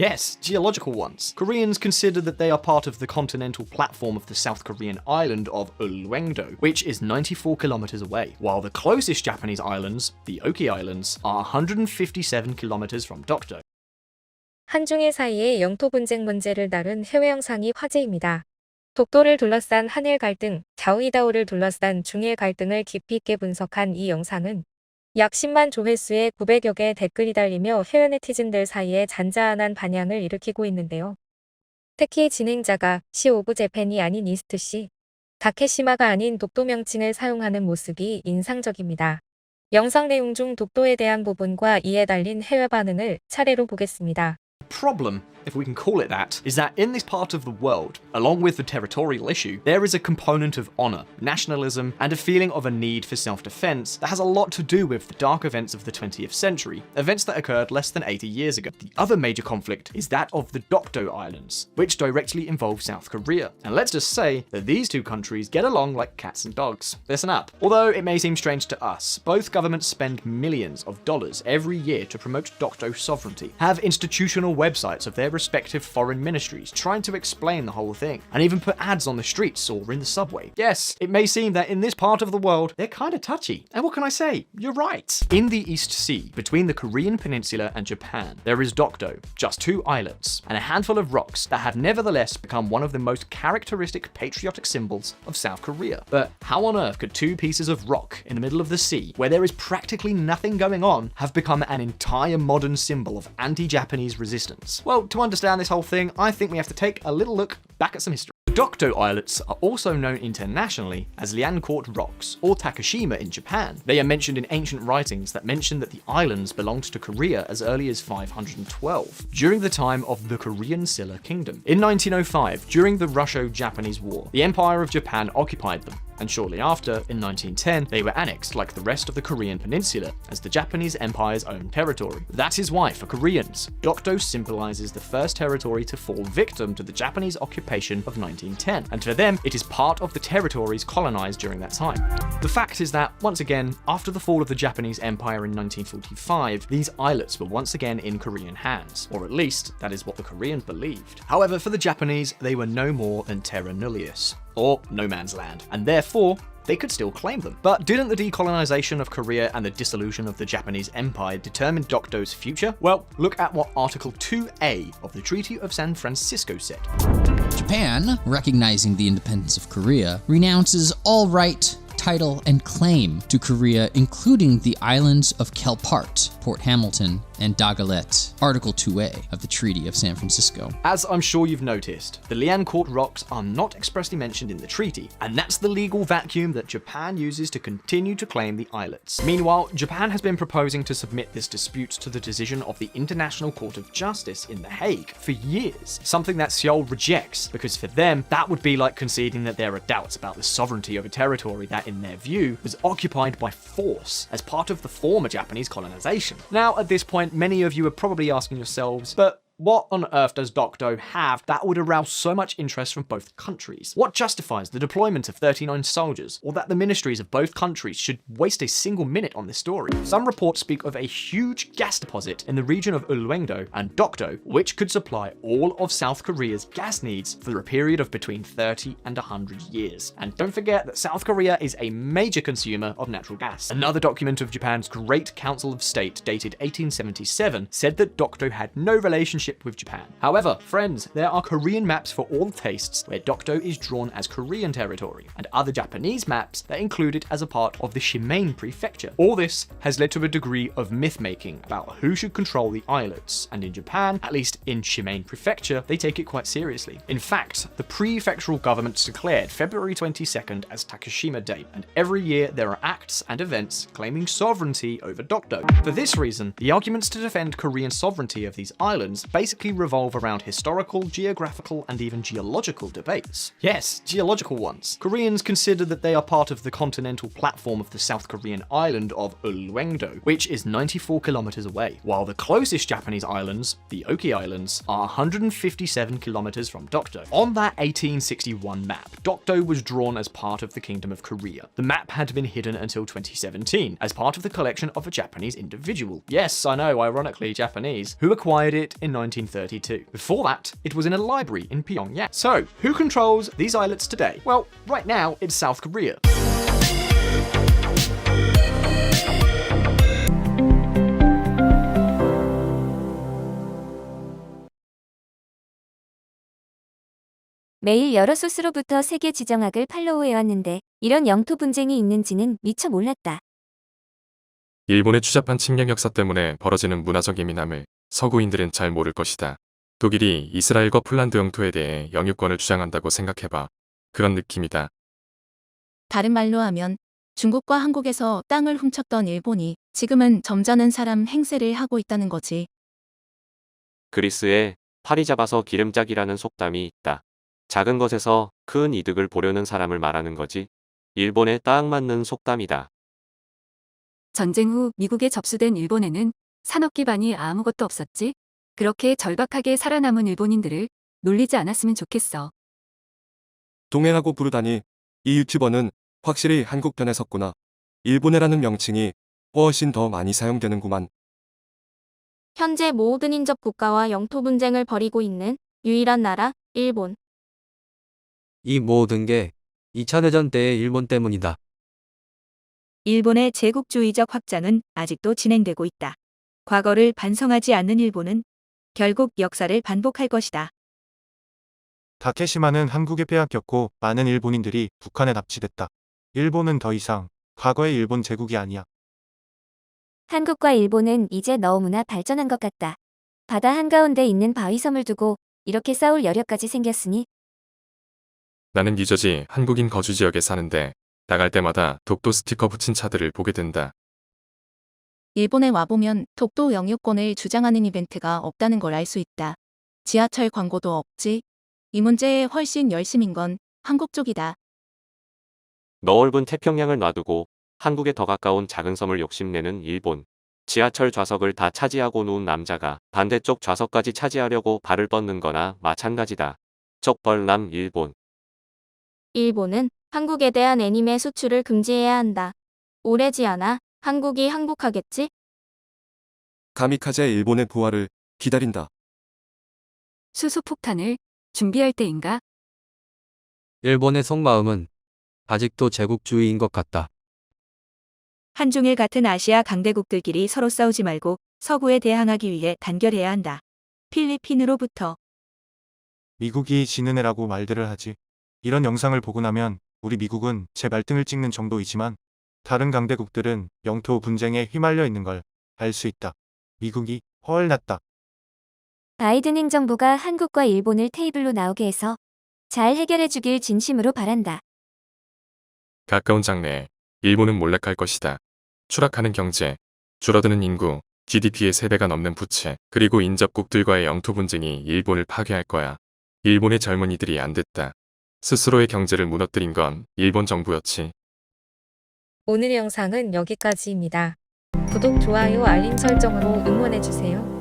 Yes, geological ones. Koreans consider that they are part of the continental platform of the South Korean island of Ulleungdo, which is 94 kilometers away, while the closest Japanese islands, the Oki Islands, are 157 kilometers from Dokdo. 한중일 사이의 영토분쟁 문제를 다룬 해외 영상이 화제입니다. 독도를 둘러싼 한일 갈등, 콴오위다오를 둘러싼 중일 갈등을 깊이 있게 분석한 이 영상은 약 10만 조회수에 900여 개의 댓글이 달리며 해외 네티즌들 사이에 잔잔한 반향을 일으키고 있는데요. 특히 진행자가 시 오브 재팬이 아닌 이스트 시, 다케시마’가 아닌 독도 명칭을 사용하는 모습이 인상적입니다. 영상 내용 중 독도에 대한 부분과 이에 달린 해외 반응을 차례로 보겠습니다. Problem, if we can call it that, is that in this part of the world, along with the territorial issue, there is a component of honor, nationalism, and a feeling of a need for self-defense that has a lot to do with the dark events of the 20th century, events that occurred less than 80 years ago. The other major conflict is that of the Dokdo Islands, which directly involve South Korea. And let's just say that these two countries get along like cats and dogs. Listen up. Although it may seem strange to us, both governments spend millions of dollars every year to promote Dokdo sovereignty, have institutional websites of their respective foreign ministries trying to explain the whole thing, and even put ads on the streets or in the subway. Yes, it may seem that in this part of the world, they're kinda touchy. And what can I say? You're right. In the East Sea, between the Korean peninsula and Japan, there is Dokdo, just 2 islets, and a handful of rocks that have nevertheless become one of the most characteristic patriotic symbols of South Korea. But how on earth could 2 pieces of rock in the middle of the sea, where there is practically nothing going on, have become an entire modern symbol of anti-Japanese resistance? Well, to understand this whole thing, I think we have to take a little look back at some history. The Dokdo Islets are also known internationally as Liancourt Rocks, or Takeshima in Japan. They are mentioned in ancient writings that mention that the islands belonged to Korea as early as 512, during the time of the Korean Silla Kingdom. In 1905, during the Russo-Japanese War, the Empire of Japan occupied them, and shortly after, in 1910, they were annexed like the rest of the Korean peninsula as the Japanese Empire's own territory. That is why, for Koreans, Dokdo symbolizes the first territory to fall victim to the Japanese occupation of 1910, and for them, it is part of the territories colonized during that time. The fact is that, once again, after the fall of the Japanese Empire in 1945, these islets were once again in Korean hands, or at least, that is what the Koreans believed. However, for the Japanese, they were no more than terra nullius, or no man's land, and therefore, they could still claim them. But didn't the decolonization of Korea and the dissolution of the Japanese Empire determine Dokdo's future? Well, look at what Article 2A of the Treaty of San Francisco said. Japan, recognizing the independence of Korea, renounces all right, title, and claim to Korea, including the islands of Kelpart, Port Hamilton, and Daguelet, Article 2A of the Treaty of San Francisco. As I'm sure you've noticed, the Liancourt Rocks are not expressly mentioned in the treaty, and that's the legal vacuum that Japan uses to continue to claim the islets. Meanwhile, Japan has been proposing to submit this dispute to the decision of the International Court of Justice in The Hague for years, something that Seoul rejects, because for them, that would be like conceding that there are doubts about the sovereignty of a territory that, in their view, was occupied by force as part of the former Japanese colonization. Now, at this point, many of you are probably asking yourselves, but what on earth does Dokdo have that would arouse so much interest from both countries? What justifies the deployment of 39 soldiers, or that the ministries of both countries should waste a single minute on this story? Some reports speak of a huge gas deposit in the region of Ulleungdo and Dokdo, which could supply all of South Korea's gas needs for a period of between 30 and 100 years. And don't forget that South Korea is a major consumer of natural gas. Another document of Japan's Great Council of State, dated 1877, said that Dokdo had no relationship with Japan. However, friends, there are Korean maps for all tastes where Dokdo is drawn as Korean territory, and other Japanese maps that include it as a part of the Shimane prefecture. All this has led to a degree of myth-making about who should control the islets, and in Japan, at least in Shimane prefecture, they take it quite seriously. In fact, the prefectural government declared February 22nd as Takeshima Day, and every year there are acts and events claiming sovereignty over Dokdo. For this reason, the arguments to defend Korean sovereignty of these islands basically revolve around historical, geographical, and even geological debates. Yes, geological ones. Koreans consider that they are part of the continental platform of the South Korean island of Ulleungdo, which is 94 kilometers away, while the closest Japanese islands, the Oki Islands, are 157 kilometers from Dokdo. On that 1861 map, Dokdo was drawn as part of the Kingdom of Korea. The map had been hidden until 2017, as part of the collection of a Japanese individual. Yes, I know, ironically Japanese, who acquired it in 1932. Before that, it was in a library in Pyongyang. So, who controls these islets today? Well, right now, it's South Korea. 매일 여러 소스로부터 세계 지정학을 팔로우해왔는데 이런 영토 분쟁이 있는지는 미처 몰랐다. 일본의 추잡한 침략 역사 때문에 벌어지는 문화적 예민함을 서구인들은 잘 모를 것이다. 독일이 이스라엘과 폴란드 영토에 대해 영유권을 주장한다고 생각해봐. 그런 느낌이다. 다른 말로 하면 중국과 한국에서 땅을 훔쳤던 일본이 지금은 점잖은 사람 행세를 하고 있다는 거지. 그리스에 파리 잡아서 기름짝이라는 속담이 있다. 작은 것에서 큰 이득을 보려는 사람을 말하는 거지. 일본에 딱 맞는 속담이다. 전쟁 후 미국에 접수된 일본에는 산업 기반이 아무것도 없었지. 그렇게 절박하게 살아남은 일본인들을 놀리지 않았으면 좋겠어. 동행하고 부르다니 이 유튜버는 확실히 한국 편에 섰구나. 일본해라는 명칭이 훨씬 더 많이 사용되는구만. 현재 모든 인접 국가와 영토 분쟁을 벌이고 있는 유일한 나라, 일본. 이 모든 게 2차 대전 때의 일본 때문이다. 일본의 제국주의적 확장은 아직도 진행되고 있다. 과거를 반성하지 않는 일본은 결국 역사를 반복할 것이다. 다케시마는 한국에 빼앗겼고 많은 일본인들이 북한에 납치됐다. 일본은 더 이상 과거의 일본 제국이 아니야. 한국과 일본은 이제 너무나 발전한 것 같다. 바다 한가운데 있는 바위섬을 두고 이렇게 싸울 여력까지 생겼으니. 나는 뉴저지 한국인 거주 지역에 사는데 나갈 때마다 독도 스티커 붙인 차들을 보게 된다. 일본에 와보면 독도 영유권을 주장하는 이벤트가 없다는 걸 알 수 있다. 지하철 광고도 없지. 이 문제에 훨씬 열심인 건 한국 쪽이다. 넓은 태평양을 놔두고 한국에 더 가까운 작은 섬을 욕심내는 일본. 지하철 좌석을 다 차지하고 누운 남자가 반대쪽 좌석까지 차지하려고 발을 뻗는 거나 마찬가지다. 쩍벌남 일본. 일본은 한국에 대한 애니메 수출을 금지해야 한다. 오래지 않아 한국이 항복하겠지? 가미카제 일본의 부활을 기다린다. 수소폭탄을 준비할 때인가? 일본의 속마음은 아직도 제국주의인 것 같다. 한중일 같은 아시아 강대국들끼리 서로 싸우지 말고 서구에 대항하기 위해 단결해야 한다. 필리핀으로부터. 미국이 지는 애라고 말들을 하지. 이런 영상을 보고 나면 우리 미국은 제 발등을 찍는 정도이지만 다른 강대국들은 영토 분쟁에 휘말려 있는 걸 알 수 있다. 미국이 헐 났다. 바이든 행정부가 한국과 일본을 테이블로 나오게 해서 잘 해결해 주길 진심으로 바란다. 가까운 장래에 일본은 몰락할 것이다. 추락하는 경제, 줄어드는 인구, GDP의 3배가 넘는 부채, 그리고 인접국들과의 영토 분쟁이 일본을 파괴할 거야. 일본의 젊은이들이 안 됐다. 스스로의 경제를 무너뜨린 건 일본 정부였지. 오늘 영상은 여기까지입니다. 구독, 좋아요, 알림 설정으로 응원해주세요.